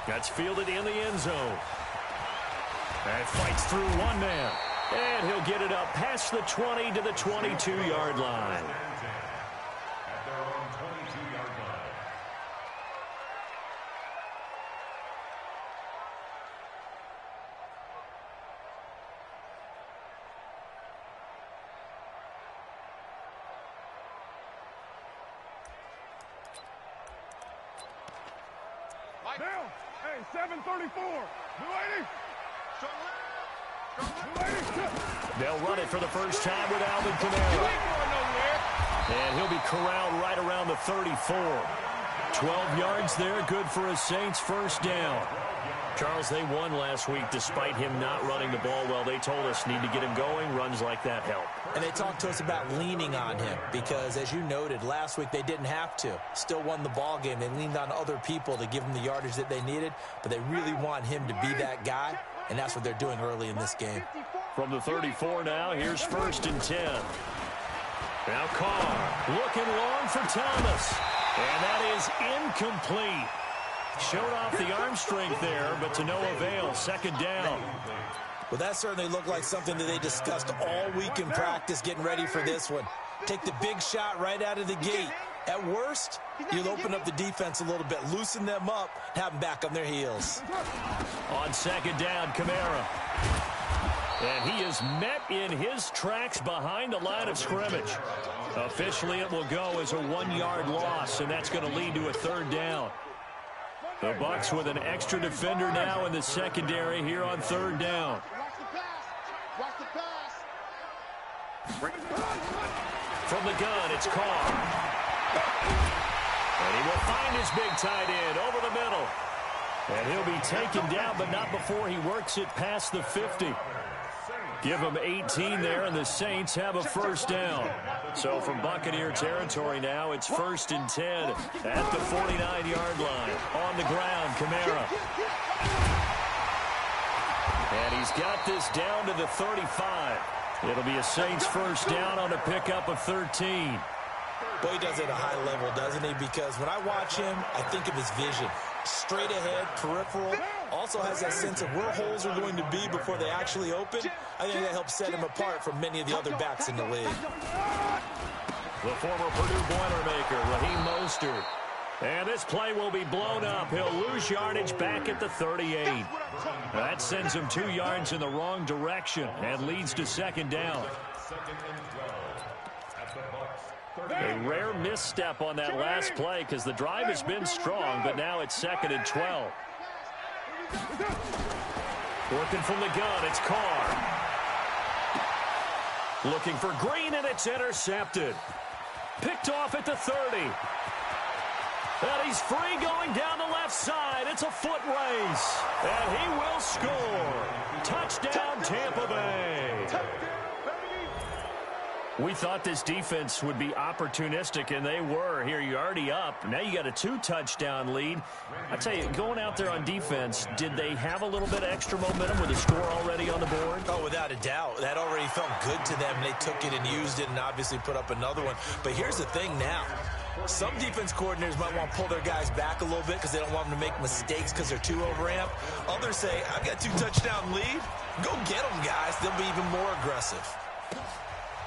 That's fielded in the end zone. And fights through one man. And he'll get it up past the 20 to the 22-yard line. Down. Hey, 734. New lady. They'll run it for the first time with Alvin Kamara. And he'll be corralled right around the 34. 12 yards there, good for a Saints first down. Charles, they won last week despite him not running the ball well. They told us need to get him going. Runs like that help. And they talked to us about leaning on him because, as you noted, last week they didn't have to. Still won the ball game. They leaned on other people to give them the yardage that they needed, but they really want him to be that guy, and that's what they're doing early in this game. From the 34 now, here's 1st and 10. Now Carr looking long for Thomas, and that is incomplete. Showed off the arm strength there, but to no avail. 2nd down. Well, that certainly looked like something that they discussed all week in practice getting ready for this one. Take the big shot right out of the gate. At worst, you'll open up the defense a little bit, loosen them up, have them back on their heels. On 2nd down, Kamara. And he is met in his tracks behind the line of scrimmage. Officially, it will go as a 1-yard loss, and that's going to lead to a 3rd down. The Bucs with an extra defender now in the secondary here on 3rd down. From the gun, it's Carr. And he will find his big tight end over the middle. And he'll be taken down, but not before he works it past the 50. Give him 18 there, and the Saints have a first down. So from Buccaneer territory now, it's 1st and 10 at the 49-yard line. On the ground, Kamara. And he's got this down to the 35. It'll be a Saints first down on a pickup of 13. Boy, he does it at a high level, doesn't he? Because when I watch him, I think of his vision. Straight ahead, peripheral. Also has that sense of where holes are going to be before they actually open. I think that helps set him apart from many of the other backs in the league. The former Purdue Boilermaker, Raheem Mostert. And this play will be blown up. He'll lose yardage back at the 38. That sends him 2 yards in the wrong direction and leads to 2nd down. A rare misstep on that last play because the drive has been strong, but now it's 2nd and 12. Working from the gun, it's Carr. Looking for Green, and it's intercepted. Picked off at the 30. And he's free going down the left side. It's a foot race. And he will score. Touchdown, Tampa Bay. We thought this defense would be opportunistic, and they were. Here, you're already up. Now you got a 2-touchdown lead. I tell you, going out there on defense, did they have a little bit of extra momentum with the score already on the board? Oh, without a doubt. That already felt good to them. They took it and used it and obviously put up another one. But here's the thing now. Some defense coordinators might want to pull their guys back a little bit because they don't want them to make mistakes because they're too overamped. Others say, I've got 2-touchdown lead. Go get them, guys. They'll be even more aggressive.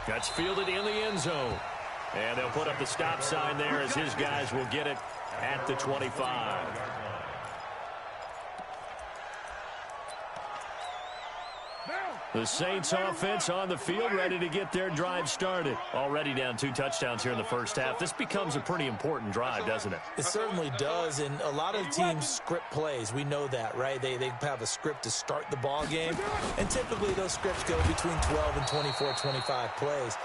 That's fielded in the end zone. And they'll put up the stop sign there as his guys will get it at the 25. The Saints offense on the field, ready to get their drive started. Already down 2 touchdowns here in the first half. This becomes a pretty important drive, doesn't it? It certainly does, and a lot of teams script plays. We know that, right? They have a script to start the ball game, and typically those scripts go between 12 and 24, 25 plays.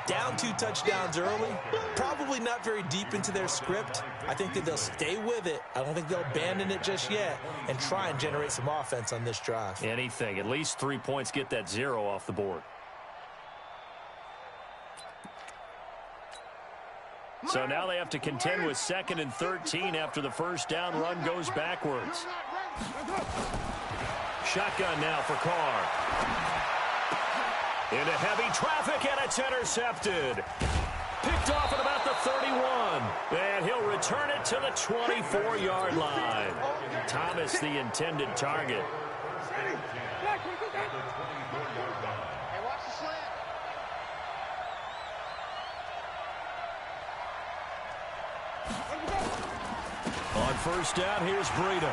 Down 2 touchdowns early, probably not very deep into their script. I think that they'll stay with it. I don't think they'll abandon it just yet and try and generate some offense on this drive. Anything. At least 3 points, get that 0 off the board. So now they have to contend with 2nd and 13 after the first down run goes backwards. Shotgun now for Carr. Into heavy traffic, and it's intercepted. Picked off at about the 31. And he'll return it to the 24-yard line. Thomas the intended target. Hey, watch the slant. On first down, here's Breida.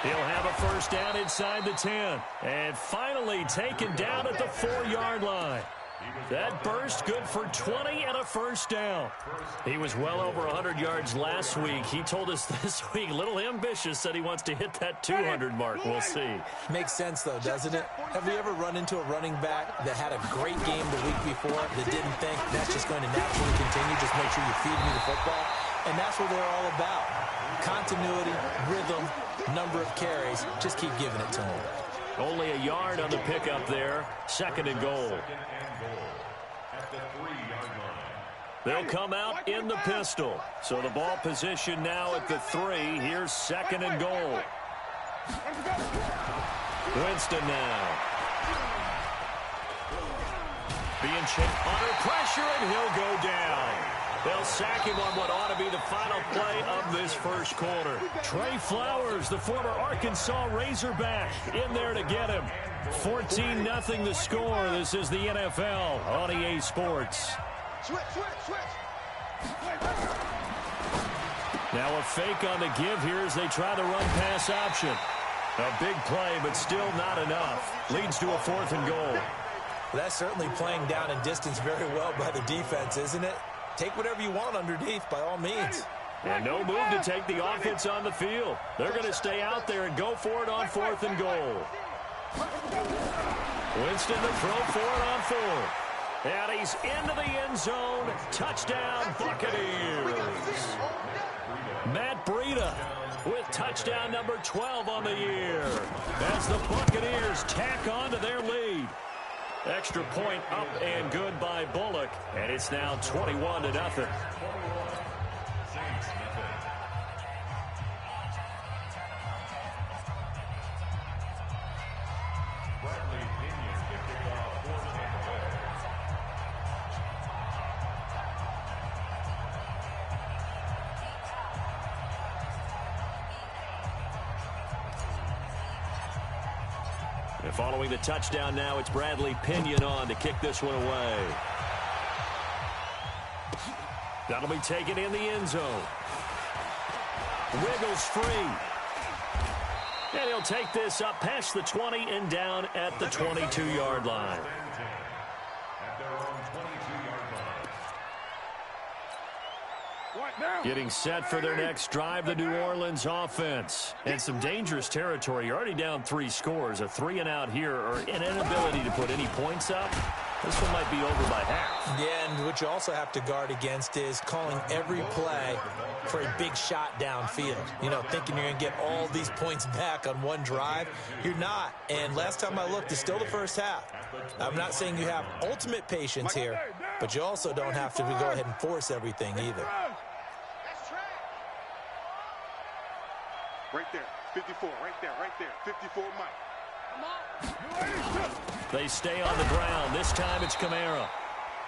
He'll have a first down inside the 10. And finally taken down at the 4-yard line. That burst good for 20 and a first down. He was well over 100 yards last week. He told us this week, a little ambitious, said he wants to hit that 200 mark. We'll see. Makes sense, though, doesn't it? Have we ever run into a running back that had a great game the week before that didn't think that's just going to naturally continue? Just make sure you feed me the football. And that's what they're all about. Continuity, rhythm, number of carries. Just keep giving it to him. Only a yard on the pickup there. 2nd and goal. They'll come out in the pistol. So the ball position now at the 3. Here's 2nd and goal. Winston now. Being checked under pressure, and he'll go down. They'll sack him on what ought to be the final play of this first quarter. Trey Flowers, the former Arkansas Razorback, in there to get him. 14-0 the score. This is the NFL on EA Sports. Switch. Now a fake on the give here as they try the run-pass option. A big play, but still not enough. Leads to a 4th and goal. Well, that's certainly playing down in distance very well by the defense, isn't it? Take whatever you want underneath, by all means. And no move to take the offense on the field. They're going to stay out there and go for it on 4th and goal. Winston to throw for it on 4th. And he's into the end zone. Touchdown, Buccaneers. Matt Breida with touchdown number 12 on the year as the Buccaneers tack on to their lead. Extra point up and good by Bullock, and it's now 21-0. And following the touchdown now, it's Bradley Pinion on to kick this one away. That'll be taken in the end zone. Wiggles free. And he'll take this up past the 20 and down at the 22-yard line. Getting set for their next drive, the New Orleans offense. And some dangerous territory. You're already down 3 scores. A 3-and-out here, or an inability to put any points up. This one might be over by half. Yeah, and what you also have to guard against is calling every play for a big shot downfield. You know, thinking you're going to get all these points back on one drive. You're not. And last time I looked, it's still the first half. I'm not saying you have ultimate patience here, but you also don't have to go ahead and force everything either. Right there, 54, right there, 54 Mike. They stay on the ground. This time it's Kamara.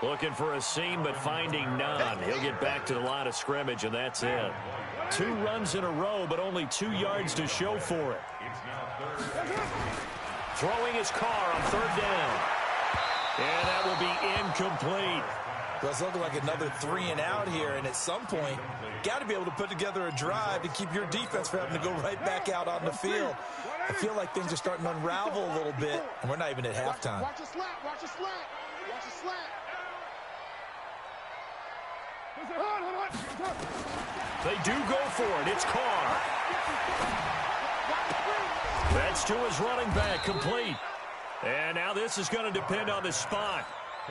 Looking for a seam, but finding none. He'll get back to the line of scrimmage, and that's it. 2 runs in a row, but only 2 yards to show for it. Throwing his car on 3rd down. And that will be incomplete. Well, it's looking like another 3-and-out here, and at some point, got to be able to put together a drive to keep your defense from having to go right back out on the field. I feel like things are starting to unravel a little bit, and we're not even at halftime. Watch a slant, watch a slant, watch a slant. They do go for it. It's Carr. That's to his running back, complete. And now this is going to depend on the spot.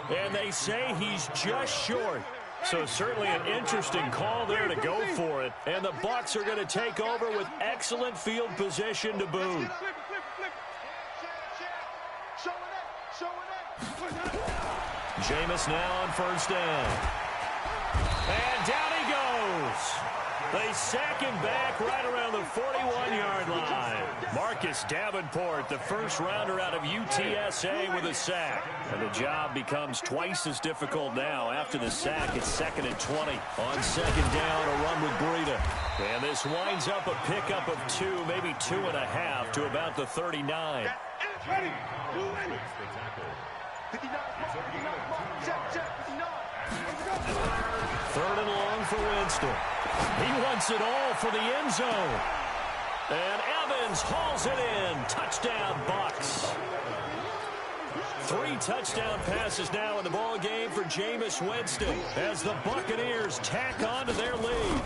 And they say he's just short. So certainly an interesting call there to go for it. And the Bucs are going to take over with excellent field position to boot. Jameis now on 1st down. And down he goes. They sack him back right around the 41-yard line. Marcus Davenport, the first rounder out of UTSA, with a sack. And the job becomes twice as difficult now. After the sack, it's 2nd and 20. On 2nd down, a run with Breida. And this winds up a pickup of 2, maybe 2.5 to about the 39. Ready. 3rd and long for Winston. He wants it all for the end zone. And Evans hauls it in. Touchdown, Bucs. 3 touchdown passes now in the ball game for Jameis Winston as the Buccaneers tack on to their lead.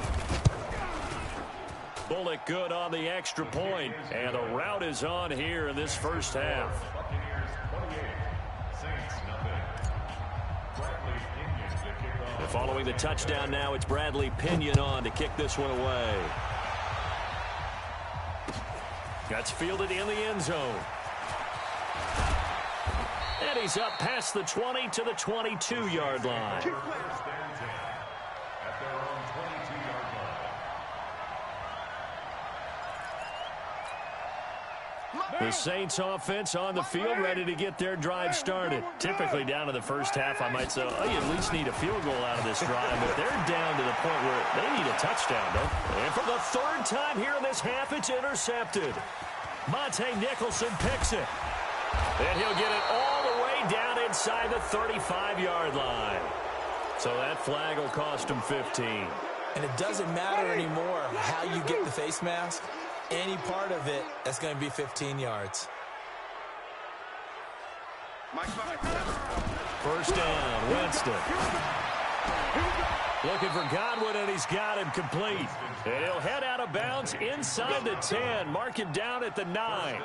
Bullock good on the extra point, and the rout is on here in this first half. And following the touchdown now, it's Bradley Pinion on to kick this one away. That's fielded in the end zone. And he's up past the 20 to the 22-yard line. The Saints offense on the field, ready to get their drive started. Typically down to the first half, I might say, oh, you at least need a field goal out of this drive, but they're down to the point where they need a touchdown, don't they? And for the 3rd time here in this half, it's intercepted. Monte Nicholson picks it. And he'll get it all the way down inside the 35-yard line. So that flag will cost him 15. And it doesn't matter anymore how you get the face mask. Any part of it, that's going to be 15 yards. First down, Winston. Looking for Godwin, and he's got him complete. And he'll head out of bounds inside the 10. Mark him down at the 9.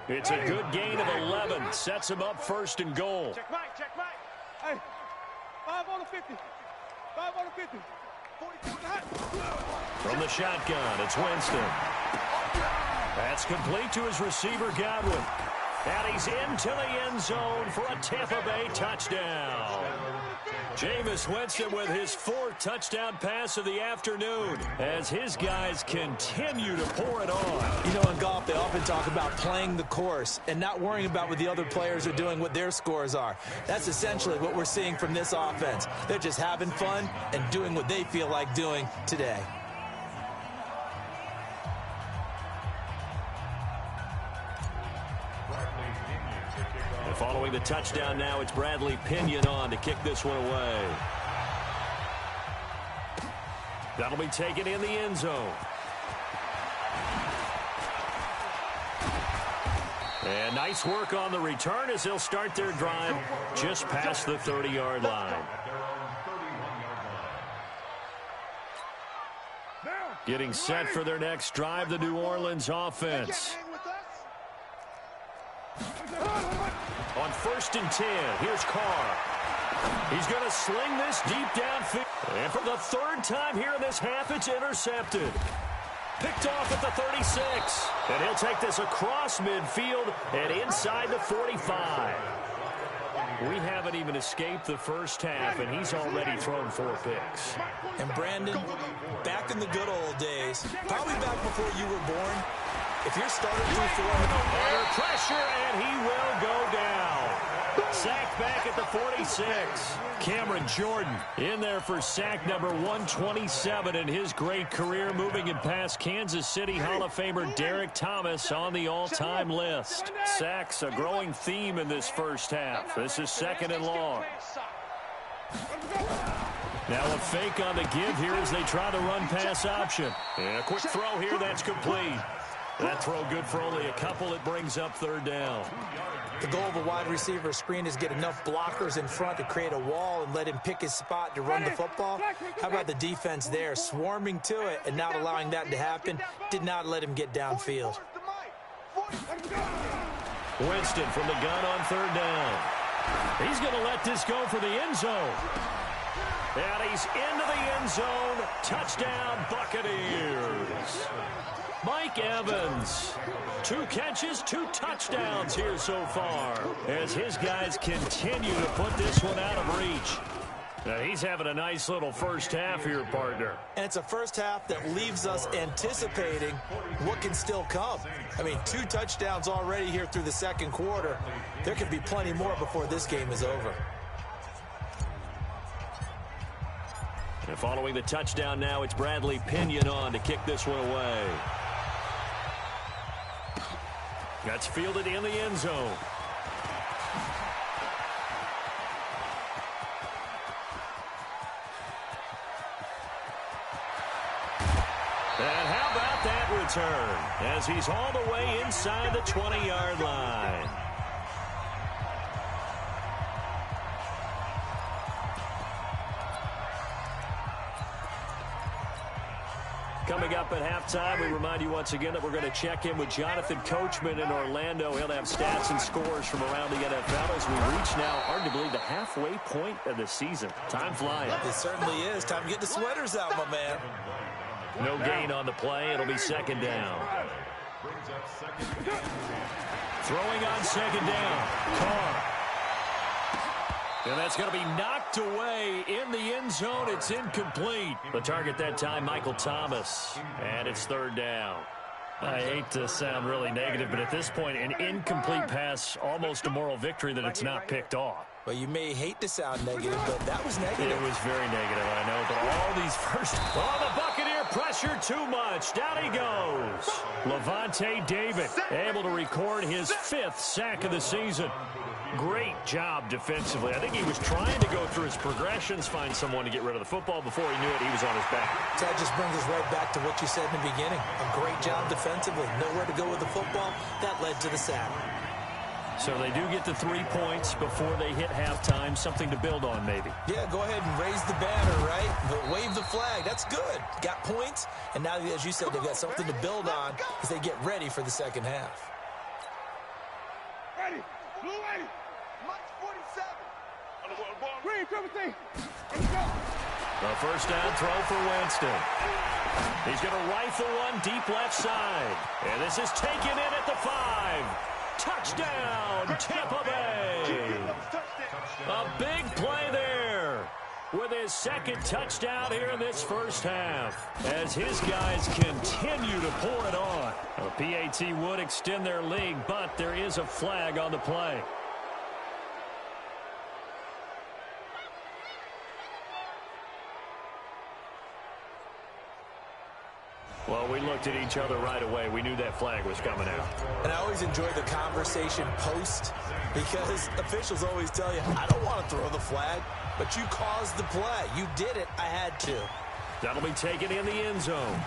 It's a good gain of 11. Sets him up 1st and goal. Check Mike. Hey, 5 on the 50. 5 on the 50. 42 and a half. From the shotgun, it's Winston. That's complete to his receiver, Godwin. And he's into the end zone for a Tampa Bay touchdown. Jameis Winston with his 4th touchdown pass of the afternoon as his guys continue to pour it on. You know, in golf, they often talk about playing the course and not worrying about what the other players are doing, what their scores are. That's essentially what we're seeing from this offense. They're just having fun and doing what they feel like doing today. Following the touchdown now, it's Bradley Pinion on to kick this one away. That'll be taken in the end zone. And nice work on the return as they'll start their drive just past the 30-yard line. Getting set for their next drive, the New Orleans offense. On 1st and 10, here's Carr. He's going to sling this deep downfield. And for the 3rd time here in this half, it's intercepted. Picked off at the 36. And he'll take this across midfield and inside the 45. We haven't even escaped the first half, and he's already thrown 4 picks. And Brandon, back in the good old days, probably back before you were born, if you're starting through 4 under pressure, and he will go down. Sacked back at the 46. Cameron Jordan in there for sack number 127 in his great career, moving it past Kansas City Hall of Famer Derek Thomas on the all-time list. Sacks a growing theme in this first half. This is 2nd and long. Now a fake on the give here as they try to run pass option. And a quick throw here, that's complete. That throw good for only a couple. It brings up 3rd down. The goal of a wide receiver screen is get enough blockers in front to create a wall and let him pick his spot to run the football. How about the defense there, swarming to it and not allowing that to happen? Did not let him get downfield. Winston from the gun on 3rd down. He's going to let this go for the end zone. And he's into the end zone. Touchdown, Buccaneers. Mike Evans, 2 catches, 2 touchdowns here so far as his guys continue to put this one out of reach. He's having a nice little first half here, partner. And it's a first half that leaves us anticipating what can still come. I mean, 2 touchdowns already here through the second quarter. There could be plenty more before this game is over. And following the touchdown now, it's Bradley Pinion on to kick this one away. That's fielded in the end zone. And how about that return as he's all the way inside the 20-yard line. Coming up at halftime, we remind you once again that we're going to check in with Jonathan Coachman in Orlando. He'll have stats and scores from around the NFL as we reach now, arguably, the halfway point of the season. Time flying. It certainly is. Time to get the sweaters out, my man. No gain on the play. It'll be second down. Throwing on second down. Carr. And that's going to be knocked away in the end zone. It's incomplete. The target that time, Michael Thomas. And it's third down. I hate to sound really negative, but at this point, an incomplete pass, almost a moral victory that it's not picked off. Well, you may hate to sound negative, but that was negative. It was very negative, I know. But all these first... Oh, the Buccaneer pressure too much. Down he goes. Levante David able to record his 5th sack of the season. Great job defensively. I think he was trying to go through his progressions, find someone to get rid of the football. Before he knew it, he was on his back. That just brings us right back to what you said in the beginning. A great job defensively. Nowhere to go with the football. That led to the sack. So they do get the 3 points before they hit halftime. Something to build on, maybe. Yeah, go ahead and raise the banner, right? But wave the flag. That's good. Got points. And now, as you said, they've got something to build on as they get ready for the second half. Ready. Blue ready. Mike 47. Green, triple T. Let's go. The first down throw for Winston. He's going to rifle one deep left side. And this is taken in at the 5. Touchdown, Tampa Bay. A big play there with his second touchdown here in this first half as his guys continue to pour it on. A PAT would extend their lead, but there is a flag on the play. Well, we looked at each other right away. We knew that flag was coming out. And I always enjoy the conversation post because officials always tell you, I don't want to throw the flag, but you caused the play. You did it. I had to. That'll be taken in the end zone.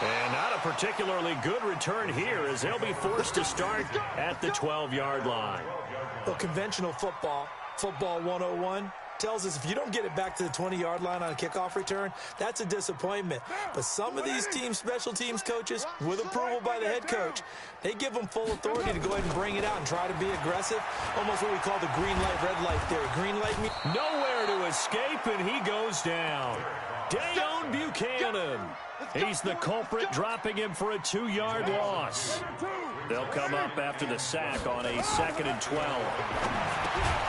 And not a particularly good return here as they'll be forced to start at the 12-yard line. Well, conventional football 101, tells us if you don't get it back to the 20-yard line on a kickoff return, that's a disappointment. But some of these teams, special teams coaches, with approval by the head coach, they give them full authority to go ahead and bring it out and try to be aggressive. Almost what we call the green light, red light theory. Green light means nowhere to escape, and he goes down. Dayon Buchanan. He's the culprit, dropping him for a 2-yard loss. They'll come up after the sack on a 2nd and 12.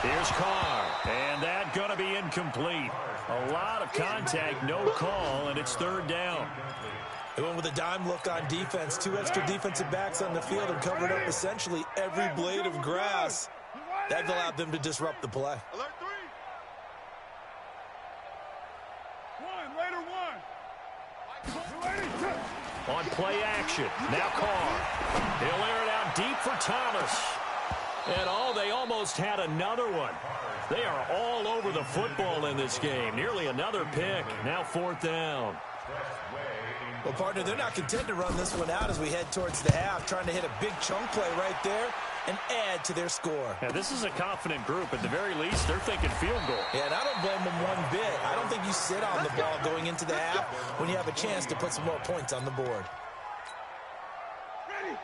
Here's Carr, and that going to be incomplete. A lot of contact, no call, and it's third down. They went with a dime look on defense. 2 extra defensive backs on the field and covered up essentially every blade of grass. That allowed them to disrupt the play. Alert 3. Raider 1. On play action, now Carr. He'll air it out deep for Thomas. And they almost had another one. They are all over the football in this game. Nearly another pick. Now 4th down. Well, partner, they're not content to run this one out as we head towards the half, trying to hit a big chunk play right there and add to their score. Yeah, this is a confident group. At the very least, they're thinking field goal. Yeah, and I don't blame them one bit. I don't think you sit on the ball going into the half when you have a chance to put some more points on the board.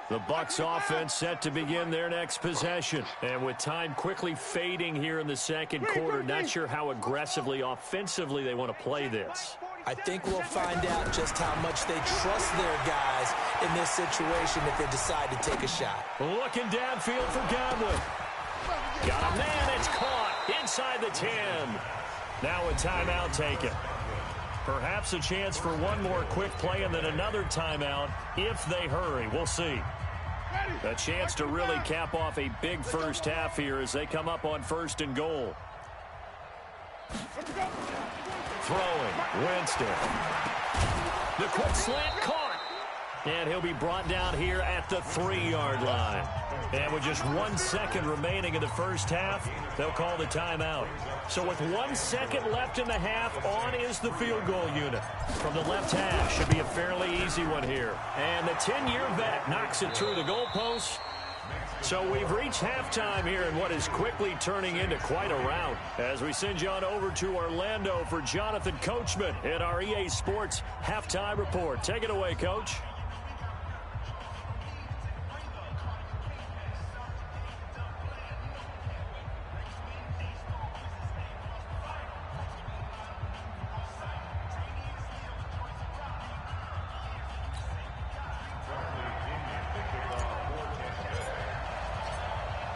The Bucs offense set to begin their next possession. And with time quickly fading here in the second quarter, not sure how aggressively, offensively they want to play this. I think we'll find out just how much they trust their guys in this situation if they decide to take a shot. Looking downfield for Godwin. Got a man, it's caught inside the 10. Now a timeout taken. Perhaps a chance for one more quick play and then another timeout if they hurry. We'll see. A chance to really cap off a big first half here as they come up on 1st and goal. Throwing, Winston. The quick slant caught. And he'll be brought down here at the 3-yard line. And with just 1 second remaining in the first half, they'll call the timeout. So with 1 second left in the half, on is the field goal unit. From the left hash, should be a fairly easy one here. And the 10-year vet knocks it through the goalpost. So we've reached halftime here in what is quickly turning into quite a rout. As we send you on over to Orlando for Jonathan Coachman in our EA Sports Halftime Report. Take it away, Coach.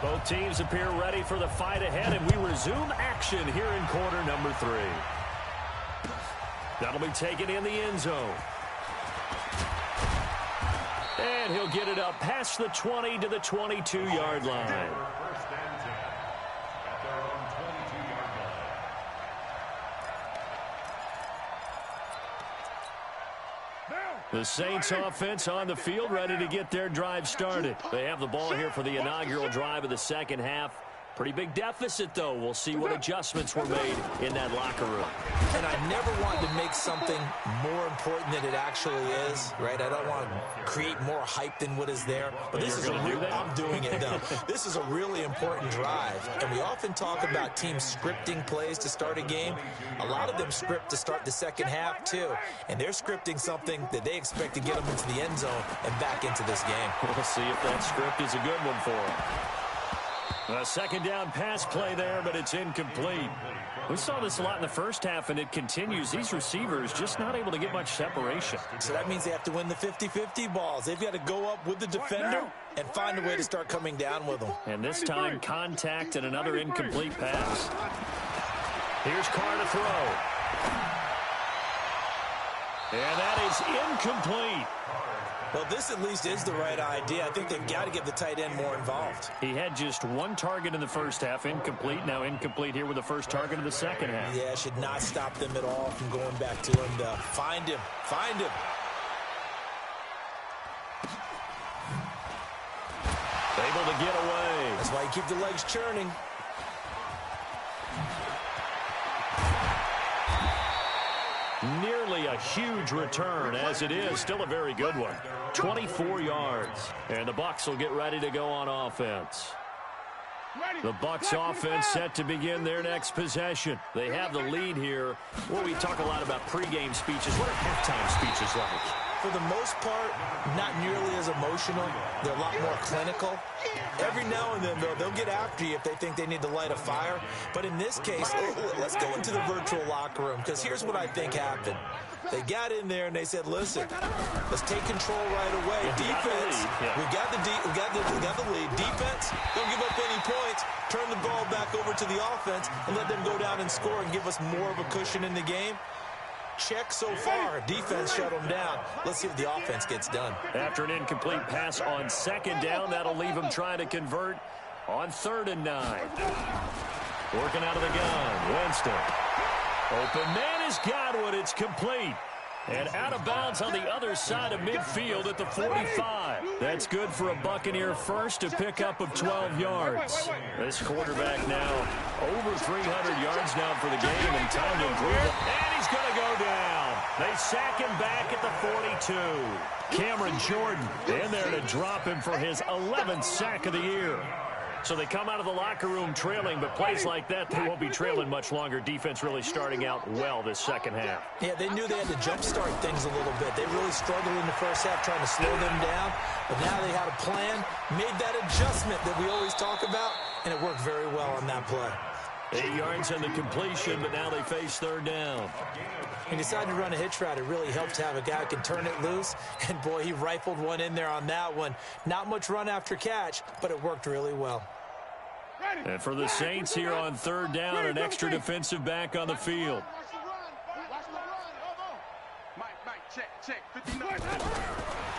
Both teams appear ready for the fight ahead, and we resume action here in quarter number 3. That'll be taken in the end zone. And he'll get it up past the 20 to the 22-yard line. The Saints offense on the field, ready to get their drive started. They have the ball here for the inaugural drive of the second half. Pretty big deficit, though. We'll see what adjustments were made in that locker room. And I never want to make something more important than it actually is, right? I don't want to create more hype than what is there. But this is I'm doing it, though. This is a really important drive. And we often talk about teams scripting plays to start a game. A lot of them script to start the second half, too. And they're scripting something that they expect to get them into the end zone and back into this game. We'll see if that script is a good one for them. A second down pass play there, but it's incomplete. We saw this a lot in the first half, and it continues. These receivers just not able to get much separation. So that means they have to win the 50-50 balls. They've got to go up with the defender and find a way to start coming down with them. And this time, contact and another incomplete pass. Here's Carr to throw. And that is incomplete. Well, this at least is the right idea. I think they've got to get the tight end more involved. He had just 1 target in the first half, incomplete. Now incomplete here with the first target of the second half. Yeah, should not stop them at all from going back to him to find him. Find him. Able to get away. That's why you keep the legs churning. Nearly a huge return, as it is. Still a very good one. 24 yards. And the Bucs will get ready to go on offense. The Bucs offense set to begin their next possession. They have the lead here. Well, we talk a lot about pregame speeches. What are halftime speeches like? For the most part, not nearly as emotional. They're a lot more clinical. Every now and then, though, they'll get after you if they think they need to light a fire. But in this case, let's go into the virtual locker room, because here's what I think happened. They got in there and they said, listen, let's take control right away. Defense, we got the lead. Defense, don't give up any points. Turn the ball back over to the offense and let them go down and score and give us more of a cushion in the game. Check so far. Defense shut them down. Let's see if the offense gets done. After an incomplete pass on second down, that'll leave them trying to convert on 3rd and 9. Working out of the gun, Winston. Open man is Godwin. It's complete. And out of bounds on the other side of midfield at the 45. That's good for a Buccaneer first, a pickup of 12 yards. This quarterback now over 300 yards now for the game, and time to improve it. And he's going to go down. They sack him back at the 42. Cameron Jordan in there to drop him for his 11th sack of the year. So they come out of the locker room trailing, but plays like that, they won't be trailing much longer. Defense really starting out well this second half. Yeah, they knew they had to jumpstart things a little bit. They really struggled in the first half trying to slow them down, but now they had a plan, made that adjustment that we always talk about, and it worked very well on that play. 8 yards on the completion, but now they face 3rd down. He decided to run a hitch route. It really helped to have a guy who can turn it loose. And, boy, he rifled one in there on that one. Not much run after catch, but it worked really well. And for the Saints here on third down, an extra defensive back on the field.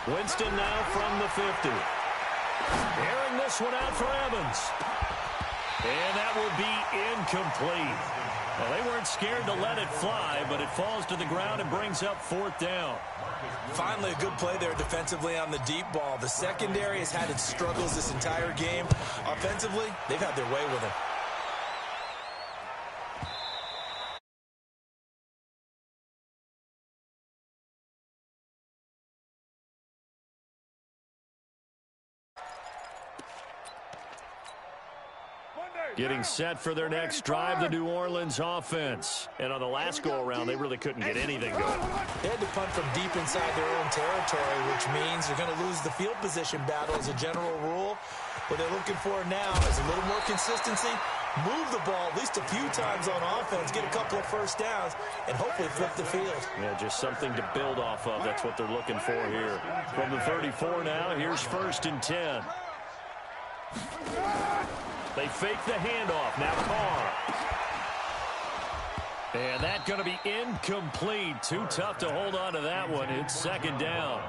Winston now from the 50. Airing this one out for Evans. And that will be incomplete. Well, they weren't scared to let it fly, but it falls to the ground and brings up fourth down. Finally, a good play there defensively on the deep ball. The secondary has had its struggles this entire game. Offensively, they've had their way with it. Getting set for their next drive, the New Orleans offense. And on the last go-around, they really couldn't get anything going. They had to punt from deep inside their own territory, which means they're going to lose the field position battle as a general rule. What they're looking for now is a little more consistency, move the ball at least a few times on offense, get a couple of first downs, and hopefully flip the field. Yeah, just something to build off of. That's what they're looking for here. From the 34 now, here's 1st and 10. They fake the handoff. Now Carr. And that's going to be incomplete. Too tough to hold on to that one. It's 2nd down.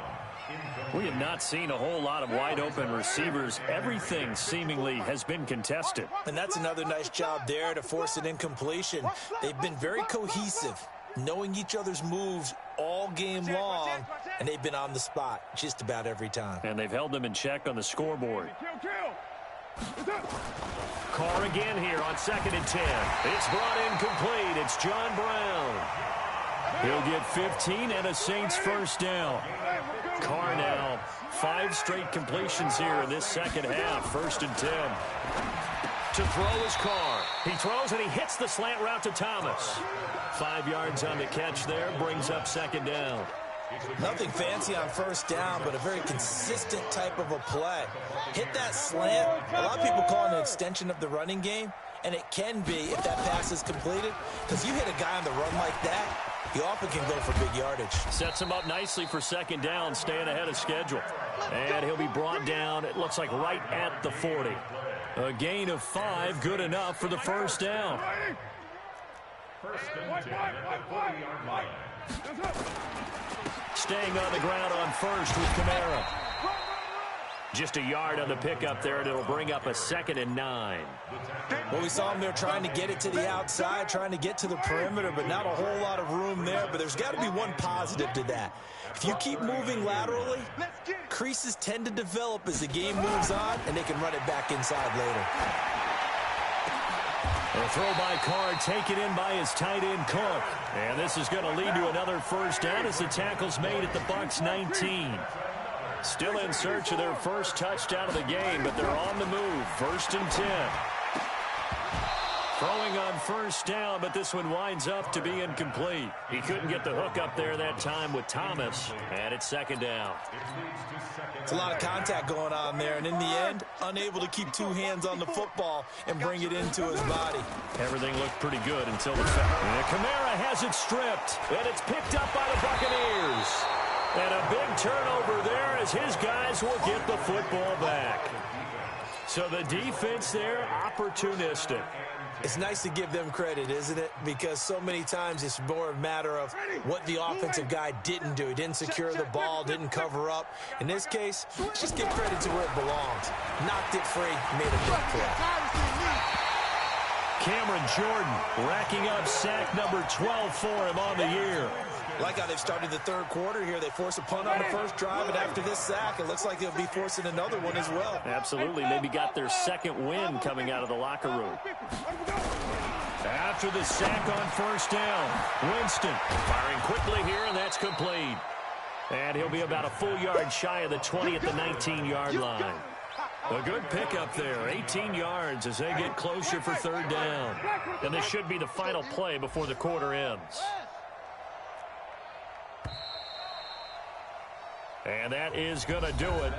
We have not seen a whole lot of wide-open receivers. Everything seemingly has been contested. And that's another nice job there to force an incompletion. They've been very cohesive, knowing each other's moves all game long, and they've been on the spot just about every time. And they've held them in check on the scoreboard. Carr again here on 2nd and 10. It's brought in complete. It's John Brown. He'll get 15 and a Saints first down. Carr now 5 straight completions here in this second half. 1st and 10. To throw is Carr. He throws and he hits the slant route to Thomas. 5 yards on the catch there. Brings up 2nd down. Nothing fancy on first down, but a very consistent type of a play. Hit that slant. A lot of people call it an extension of the running game, and it can be if that pass is completed, because you hit a guy on the run like that, he often can go for big yardage. Sets him up nicely for 2nd down, staying ahead of schedule. And he'll be brought down, it looks like right at the 40. A gain of 5, good enough for the first down. Staying on the ground on first with Kamara. Just a yard on the pickup there, and it'll bring up a 2nd and 9. Well, we saw him there trying to get it to the outside, trying to get to the perimeter, but not a whole lot of room there. But there's got to be one positive to that. If you keep moving laterally, creases tend to develop as the game moves on, and they can run it back inside later. A throw by Carr, taken in by his tight end Cook. And this is going to lead to another first down as the tackle's made at the Bucs 19. Still in search of their first touchdown of the game, but they're on the move. 1st and 10. Throwing on first down, but this one winds up to be incomplete. He couldn't get the hook up there that time with Thomas, and it's 2nd down. It's a lot of contact going on there, and in the end, unable to keep 2 hands on the football and bring it into his body. Everything looked pretty good until the foul. And Kamara has it stripped, and it's picked up by the Buccaneers. And a big turnover there as his guys will get the football back. So the defense there, opportunistic. It's nice to give them credit, isn't it? Because so many times it's more a matter of what the offensive guy didn't do. He didn't secure the ball, didn't cover up. In this case, just give credit to where it belongs. Knocked it free, made a big play. Cameron Jordan racking up sack number 12 for him on the year. Like how they've started the third quarter here. They force a punt on the first drive, and after this sack, it looks like they'll be forcing another one as well. Absolutely. Maybe got their 2nd win coming out of the locker room. After the sack on first down, Winston firing quickly here, and that's complete. And he'll be about a full yard shy of the 20 at the 19-yard line. A good pickup there, 18 yards as they get closer for 3rd down. And this should be the final play before the quarter ends. And that is going to do it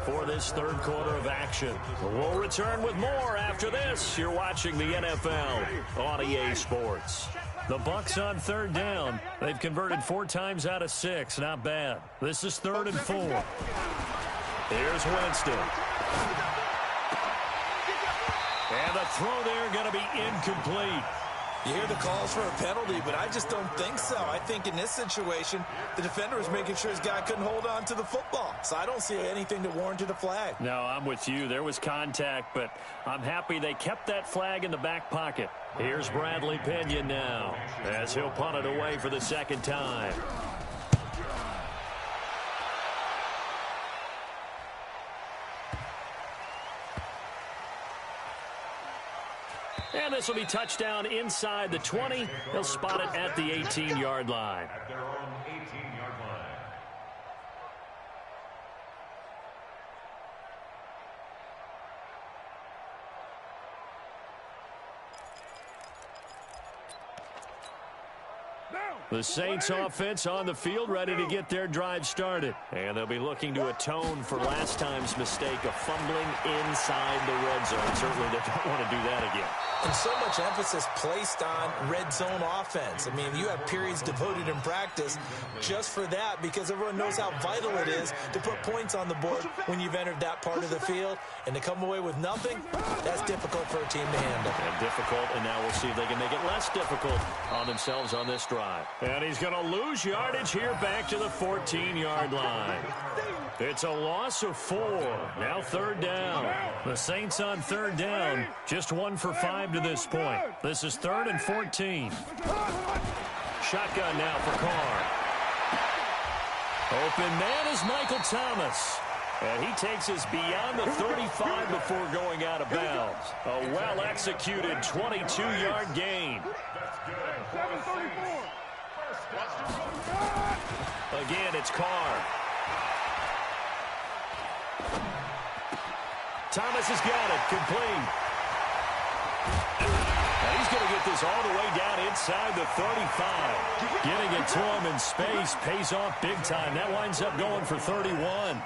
for this 3rd quarter of action. We'll return with more after this. You're watching the NFL on EA Sports. The Bucs on 3rd down. They've converted 4 times out of 6. Not bad. This is 3rd and 4. Here's Winston. And the throw there going to be incomplete. You hear the calls for a penalty, but I just don't think so. I think in this situation, the defender was making sure his guy couldn't hold on to the football. So I don't see anything that warranted a flag. No, I'm with you. There was contact, but I'm happy they kept that flag in the back pocket. Here's Bradley Pinion now as he'll punt it away for the second time. And this will be touchdown inside the 20. He'll spot it at the 18-yard line. At their own 18-yard line. The Saints offense on the field, ready to get their drive started. And they'll be looking to atone for last time's mistake of fumbling inside the red zone. Certainly they don't want to do that again. And so much emphasis placed on red zone offense. I mean, you have periods devoted in practice just for that because everyone knows how vital it is to put points on the board when you've entered that part of the field. And to come away with nothing, that's difficult for a team to handle. And difficult, and now we'll see if they can make it less difficult on themselves on this drive. And he's going to lose yardage here back to the 14-yard line. It's a loss of 4. Now third down. The Saints on third down. Just 1 for 5 to this point. This is 3rd and 14. Shotgun now for Carr. Open man is Michael Thomas. And he takes us beyond the 35 before going out of bounds. A well-executed 22-yard gain. Again, it's Carr. Thomas has got it. Complete. And he's going to get this all the way down inside the 35. Getting it to him in space pays off big time. That winds up going for 31.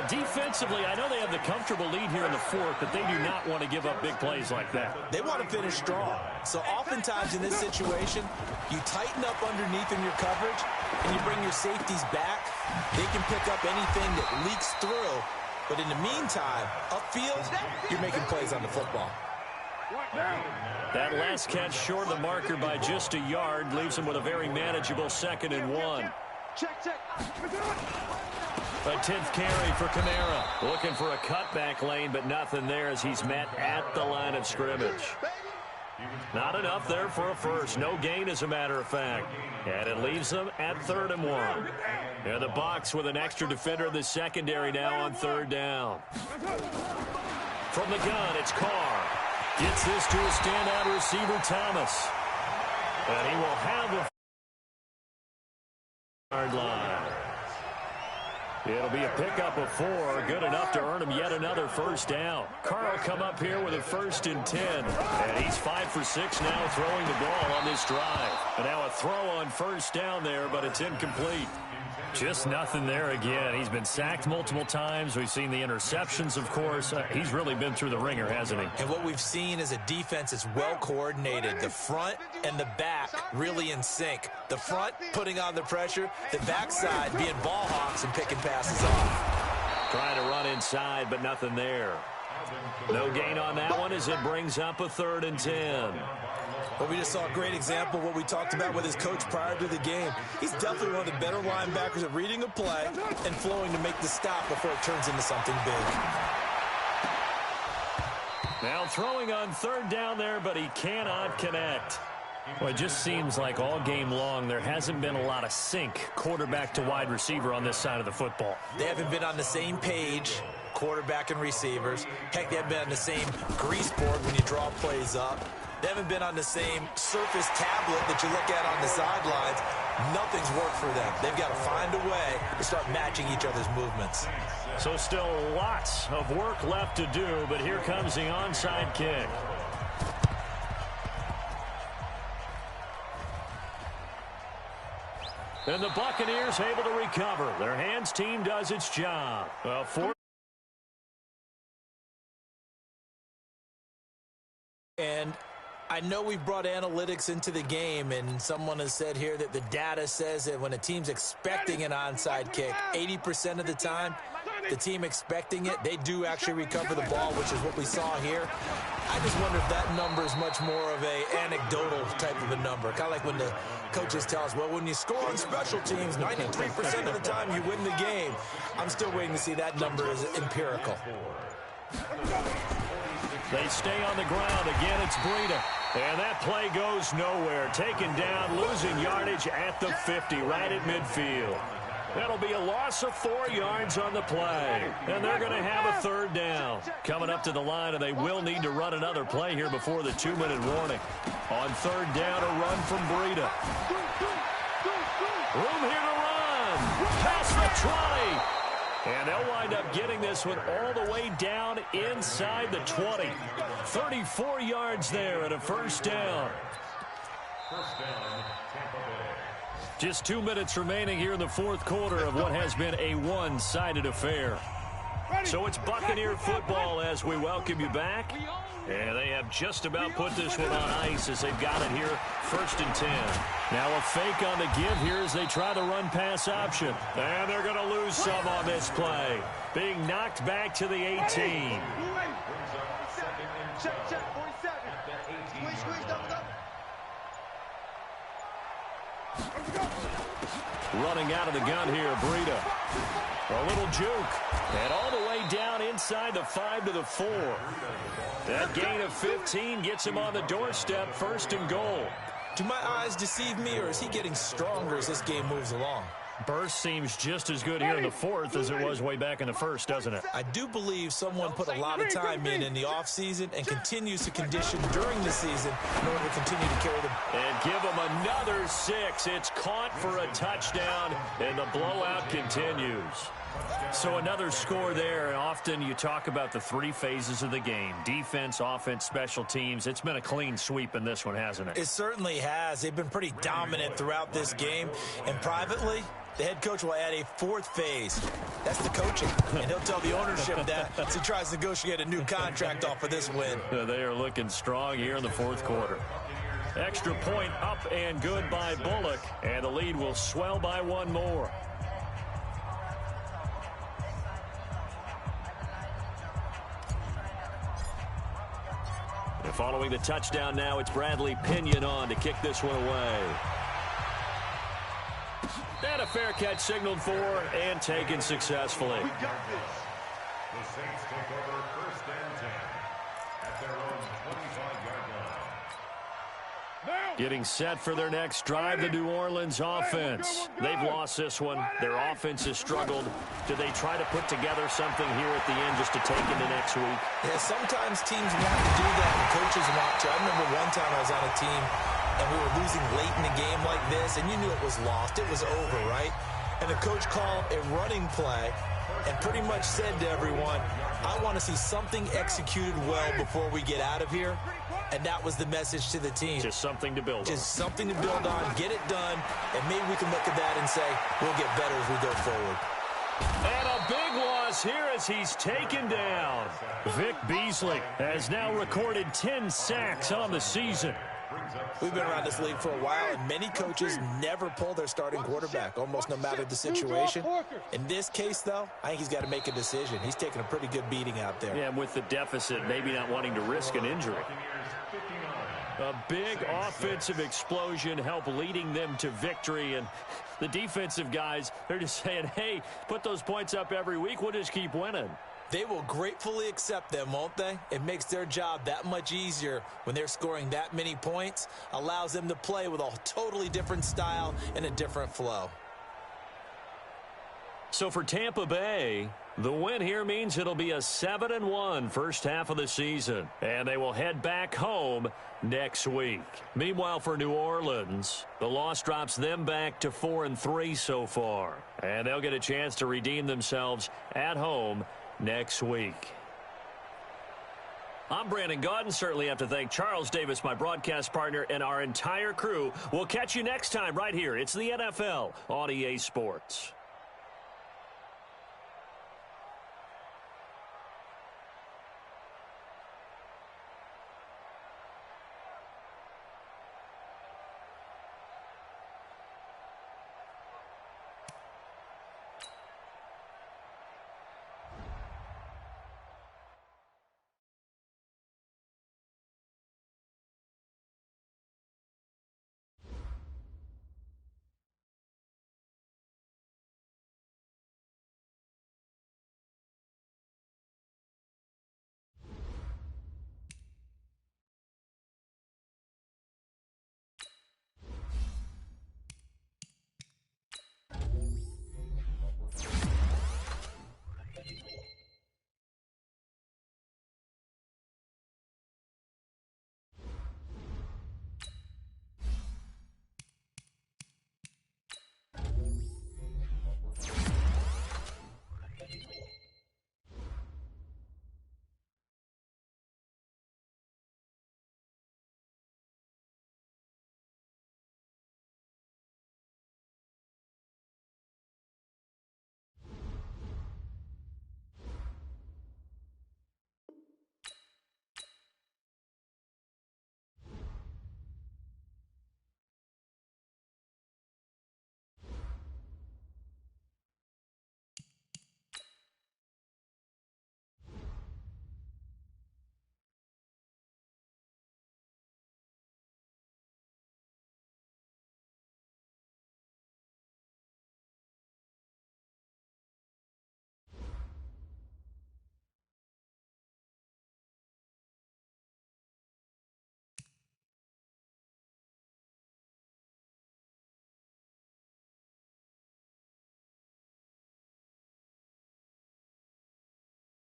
Defensively, I know they have the comfortable lead here in the 4th, but they do not want to give up big plays like that. They want to finish strong. So oftentimes in this situation, you tighten up underneath in your coverage, and you bring your safeties back. They can pick up anything that leaks through. But in the meantime, upfield, you're making plays on the football. That last catch short of the marker by just a yard leaves him with a very manageable 2nd and 1. A 10th carry for Kamara. Looking for a cutback lane, but nothing there as he's met at the line of scrimmage. Not enough there for a first. No gain, as a matter of fact. And it leaves them at 3rd and 1. And the Bucs with an extra defender in the secondary now on 3rd down. From the gun, it's Carr. Gets this to a standout receiver, Thomas. And he will have the yard line. It'll be a pickup of 4, good enough to earn him yet another first down. Carr will come up here with a 1st and 10. And he's 5 for 6 now throwing the ball on this drive. And now a throw on 1st down there, but it's incomplete. Just nothing there again. He's been sacked multiple times. We've seen the interceptions, of course. He's really been through the ringer, hasn't he? And what we've seen is a defense that's well coordinated. The front and the back really in sync. The front putting on the pressure. The backside being ball hawks and picking passes off. Trying to run inside, but nothing there. No gain on that one as it brings up a 3rd and 10. Well, we just saw a great example of what we talked about with his coach prior to the game. He's definitely one of the better linebackers at reading a play and flowing to make the stop before it turns into something big. Now throwing on 3rd down there, but he cannot connect. Well, it just seems like all game long there hasn't been a lot of sync quarterback to wide receiver on this side of the football. They haven't been on the same page, quarterback and receivers. Heck, they haven't been on the same grease board when you draw plays up. They haven't been on the same surface tablet that you look at on the sidelines. Nothing's worked for them. They've got to find a way to start matching each other's movements. So still lots of work left to do, but here comes the onside kick. And the Buccaneers able to recover. Their hands team does its job. And I know we've brought analytics into the game, and someone has said here that the data says that when a team's expecting an onside kick, 80% of the time, the team expecting it, they do actually recover the ball, which is what we saw here. I just wonder if that number is much more of a anecdotal type of a number. Kind of like when the coaches tell us, well, when you score on special teams, 93% of the time you win the game. I'm still waiting to see that number is empirical. They stay on the ground. Again, it's Breida. And that play goes nowhere. Taken down, losing yardage at the 50, right at midfield. That'll be a loss of 4 yards on the play. And they're going to have a third down. Coming up to the line, and they will need to run another play here before the 2-minute warning. On third down, a run from Breida. Room here to run. Past the 20. And they'll wind up getting this one all the way down inside the 20. 34 yards there and a first down. First down, Tampa Bay. Just 2 minutes remaining here in the fourth quarter of what has been a one-sided affair. So it's Buccaneer football as we welcome you back. And they have just about put this one on ice as they've got it here, 1st and 10. Now a fake on the give here as they try the run-pass option. And they're going to lose some on this play. Being knocked back to the 18. Running out of the gun here, Breida. A little juke. And all the way down inside the 5 to the 4. That gain of 15 gets him on the doorstep, 1st and goal. Do my eyes deceive me, or is he getting stronger as this game moves along? Burst seems just as good here in the 4th as it was way back in the 1st, doesn't it? I do believe someone put a lot of time in the offseason and continues to condition during the season in order to continue to carry them. And give him another 6. It's caught for a touchdown, and the blowout continues. So another score there, and often you talk about the 3 phases of the game. Defense, offense, special teams. It's been a clean sweep in this one, hasn't it? It certainly has. They've been pretty dominant throughout this game. And privately, the head coach will add a 4th phase. That's the coaching. And he'll tell the ownership that as he tries to negotiate a new contract off of this win. They are looking strong here in the 4th quarter. Extra point up and good by Bullock. And the lead will swell by 1 more. And following the touchdown now, it's Bradley Pinion on to kick this one away. And a fair catch signaled for and taken successfully. We got this. The Saints take over 1st and 10 at their own 25-yard line. Getting set for their next drive, the New Orleans offense. They've lost this one. Their offense has struggled. Do they try to put together something here at the end just to take into next week? Yeah, sometimes teams want to do that and coaches want to. I remember one time I was on a team and we were losing late in the game like this, and you knew it was lost. It was over, right? And the coach called a running play and pretty much said to everyone, I want to see something executed well before we get out of here. And that was the message to the team. Just something to build on. Just something to build on, get it done, and maybe we can look at that and say, we'll get better as we go forward. And a big loss here as he's taken down. Vic Beasley has now recorded 10 sacks on the season. We've been around this league for a while, and many coaches never pull their starting quarterback, almost no matter the situation. In this case, though, I think he's got to make a decision. He's taking a pretty good beating out there. Yeah, and with the deficit, maybe not wanting to risk an injury. A big offensive explosion helped leading them to victory, and the defensive guys, they're just saying, hey, put those points up every week, we'll just keep winning. They will gratefully accept them, won't they? It makes their job that much easier when they're scoring that many points, allows them to play with a totally different style and a different flow. So for Tampa Bay, the win here means it'll be a 7-1 first half of the season, and they will head back home next week. Meanwhile, for New Orleans, the loss drops them back to 4-3 so far, and they'll get a chance to redeem themselves at home next week. I'm Brandon Gaudin. Certainly have to thank Charles Davis, my broadcast partner, and our entire crew. We'll catch you next time right here. It's the NFL on EA Sports.